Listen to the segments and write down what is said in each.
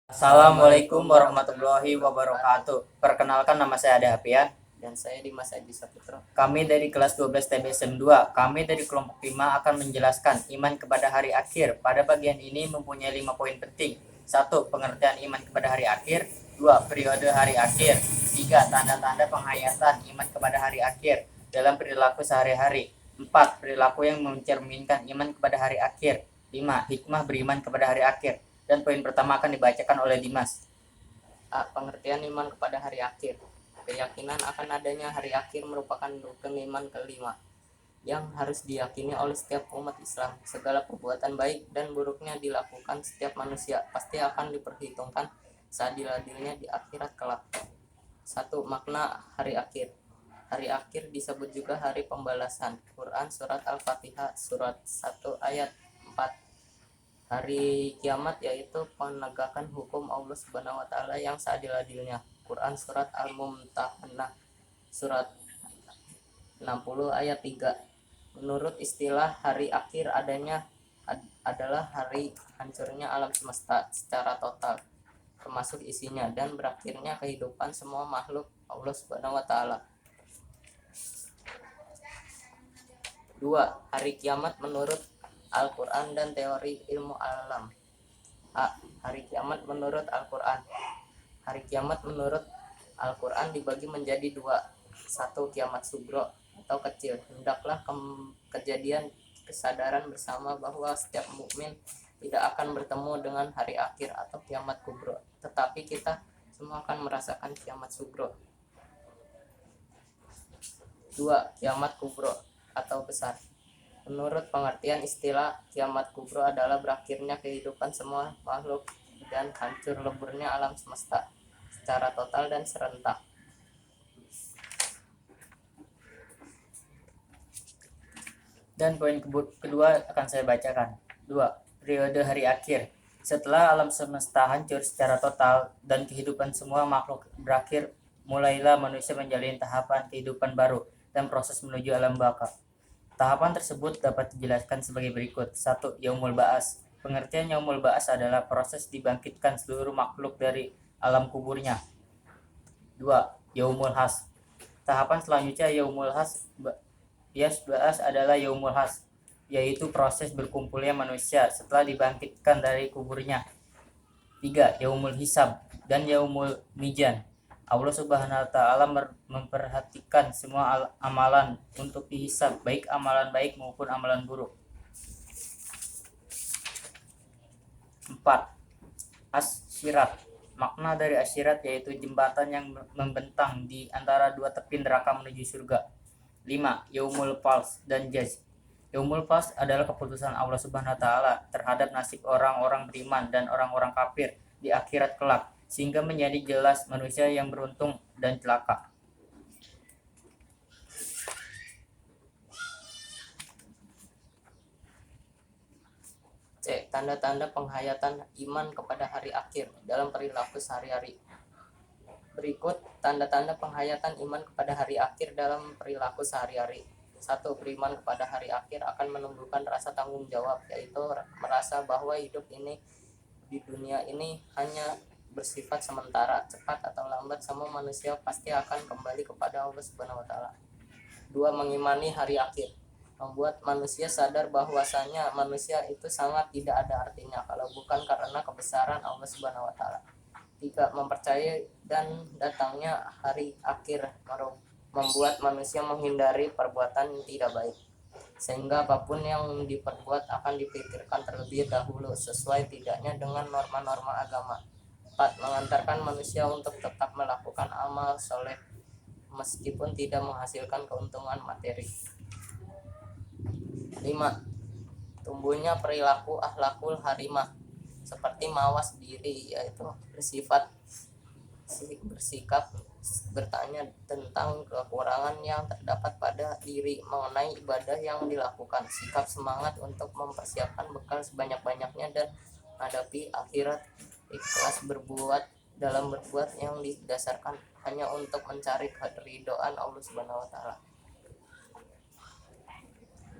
Assalamualaikum warahmatullahi wabarakatuh. Perkenalkan, nama saya Ade Hafian. Dan saya Dimas Aji Saputro. Kami dari kelas 12 TBSM 2. Kami dari kelompok 5 akan menjelaskan iman kepada hari akhir. Pada bagian ini mempunyai 5 poin penting. 1. Pengertian iman kepada hari akhir. 2. Periode hari akhir. 3. Tanda-tanda penghayatan iman kepada hari akhir dalam perilaku sehari-hari. 4. Perilaku yang mencerminkan iman kepada hari akhir. 5. Hikmah beriman kepada hari akhir. Dan poin pertama akan dibacakan oleh Dimas. A. Pengertian iman kepada hari akhir. Keyakinan akan adanya hari akhir merupakan rukun iman kelima yang harus diyakini oleh setiap umat Islam. Segala perbuatan baik dan buruknya dilakukan setiap manusia pasti akan diperhitungkan seadil-adilnya di akhirat kelak. 1. Makna hari akhir. Hari akhir disebut juga hari pembalasan. Quran Surat Al-Fatihah Surat 1 ayat 4. Hari kiamat yaitu penegakan hukum Allah Subhanahu wa taala yang seadil-adilnya. Quran Surat Al-Mumtahanah Surat 60 ayat 3. Menurut istilah hari akhir adalah hari hancurnya alam semesta secara total, termasuk isinya, dan berakhirnya kehidupan semua makhluk Allah Subhanahu wa taala. 2. Hari kiamat menurut Al-Quran dan teori ilmu alam. A. Hari kiamat menurut Al-Quran. Hari kiamat menurut Al-Quran dibagi menjadi dua. 1. Kiamat sugro atau kecil. Hendaklah kejadian kesadaran bersama bahwa setiap mukmin tidak akan bertemu dengan hari akhir atau kiamat kubro, tetapi kita semua akan merasakan kiamat sugro. 2. Kiamat kubro atau besar. Menurut pengertian istilah, kiamat kubro adalah berakhirnya kehidupan semua makhluk dan hancur leburnya alam semesta secara total dan serentak. Dan poin kedua akan saya bacakan. 2. Periode hari akhir. Setelah alam semesta hancur secara total dan kehidupan semua makhluk berakhir, mulailah manusia menjalani tahapan kehidupan baru dan proses menuju alam baka. Tahapan tersebut dapat dijelaskan sebagai berikut. 1. Yaumul Ba'as. Pengertian Yaumul Ba'as adalah proses dibangkitkan seluruh makhluk dari alam kuburnya. 2. Yaumul Has. Tahapan selanjutnya Yaumul Has Ba'as adalah Yaumul Has, yaitu proses berkumpulnya manusia setelah dibangkitkan dari kuburnya. 3. Yaumul Hisab dan Yaumul Mizan. Allah Subhanahu wa taala memperhatikan semua amalan untuk dihisab, baik amalan baik maupun amalan buruk. 4. Asyirat. Makna dari asyirat yaitu jembatan yang membentang di antara dua tepi neraka menuju surga. 5. Yaumul Fals dan Jaz. Yaumul Fals adalah keputusan Allah Subhanahu wa taala terhadap nasib orang-orang beriman dan orang-orang kafir di akhirat kelak, sehingga menjadi jelas manusia yang beruntung dan celaka. C. Tanda-tanda penghayatan iman kepada hari akhir dalam perilaku sehari-hari. Berikut tanda-tanda penghayatan iman kepada hari akhir dalam perilaku sehari-hari. 1. Beriman kepada hari akhir akan menumbuhkan rasa tanggung jawab, yaitu merasa bahwa hidup ini di dunia ini hanya bersifat sementara. Cepat atau lambat semua manusia pasti akan kembali kepada Allah Subhanahu wa taala. 2. Mengimani hari akhir membuat manusia sadar bahwasanya manusia itu sangat tidak ada artinya kalau bukan karena kebesaran Allah Subhanahu wa taala. 3. Mempercayai dan datangnya hari akhir membuat manusia menghindari perbuatan yang tidak baik, sehingga apapun yang diperbuat akan dipikirkan terlebih dahulu sesuai tidaknya dengan norma-norma agama. 4. Mengantarkan manusia untuk tetap melakukan amal soleh meskipun tidak menghasilkan keuntungan materi. 5. Tumbuhnya perilaku akhlakul harimah seperti mawas diri, yaitu bersikap bertanya tentang kekurangan yang terdapat pada diri mengenai ibadah yang dilakukan, sikap semangat untuk mempersiapkan bekal sebanyak-banyaknya dan menghadapi akhirat, ikhlas dalam berbuat yang didasarkan hanya untuk mencari keridhaan Allah Subhanahu wa taala.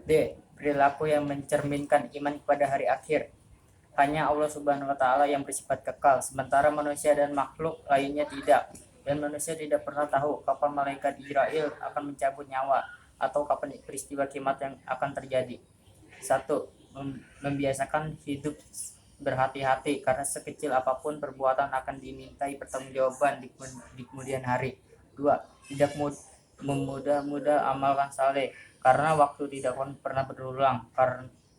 D. Perilaku yang mencerminkan iman kepada hari akhir. hanya Allah Subhanahu wa taala yang bersifat kekal, sementara manusia dan makhluk lainnya tidak. Dan manusia tidak pernah tahu kapan malaikat Israel akan mencabut nyawa atau kapan peristiwa kiamat yang akan terjadi. 1. Membiasakan hidup berhati-hati, karena sekecil apapun perbuatan akan dimintai pertanggungjawaban di kemudian hari. 2. Tidak memudah-mudah amalkan saleh, karena waktu tidak akan pernah berulang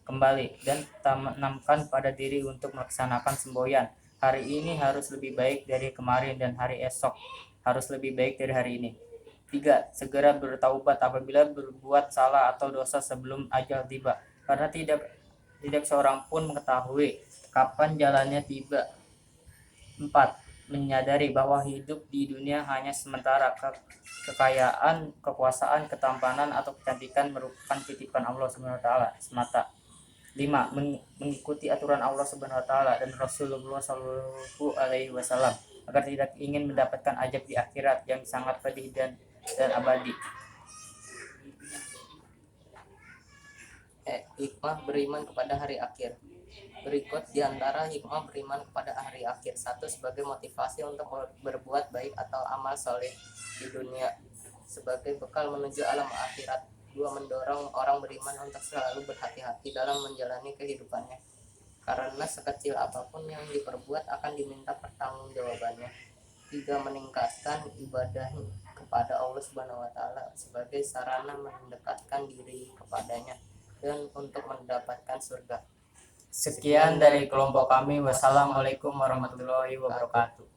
kembali, dan tanamkan pada diri untuk melaksanakan semboyan. Hari ini harus lebih baik dari kemarin, dan hari esok harus lebih baik dari hari ini. 3. Segera bertaubat apabila berbuat salah atau dosa sebelum ajal tiba, karena tidak seorang pun mengetahui kapan jalannya tiba. 4. Menyadari bahwa hidup di dunia hanya sementara. Kekayaan, kekuasaan, ketampanan, atau kecantikan merupakan titipan Allah Subhanahu wa taala semata. 5. Mengikuti aturan Allah Subhanahu wa taala dan Rasulullah Shallallahu alaihi wasallam agar tidak ingin mendapatkan ajab di akhirat yang sangat pedih dan abadi. Hikmah beriman kepada hari akhir. Berikut di antara hikmah beriman kepada hari akhir. 1. Sebagai motivasi untuk berbuat baik atau amal soleh di dunia sebagai bekal menuju alam akhirat. 2. Mendorong orang beriman untuk selalu berhati-hati dalam menjalani kehidupannya, karena sekecil apapun yang diperbuat akan diminta pertanggungjawabannya. 3. Meningkatkan ibadah kepada Allah Subhanahu wa taala sebagai sarana mendekatkan diri kepadanya dan untuk mendapatkan surga. Sekian dari kelompok kami. Wassalamualaikum warahmatullahi wabarakatuh.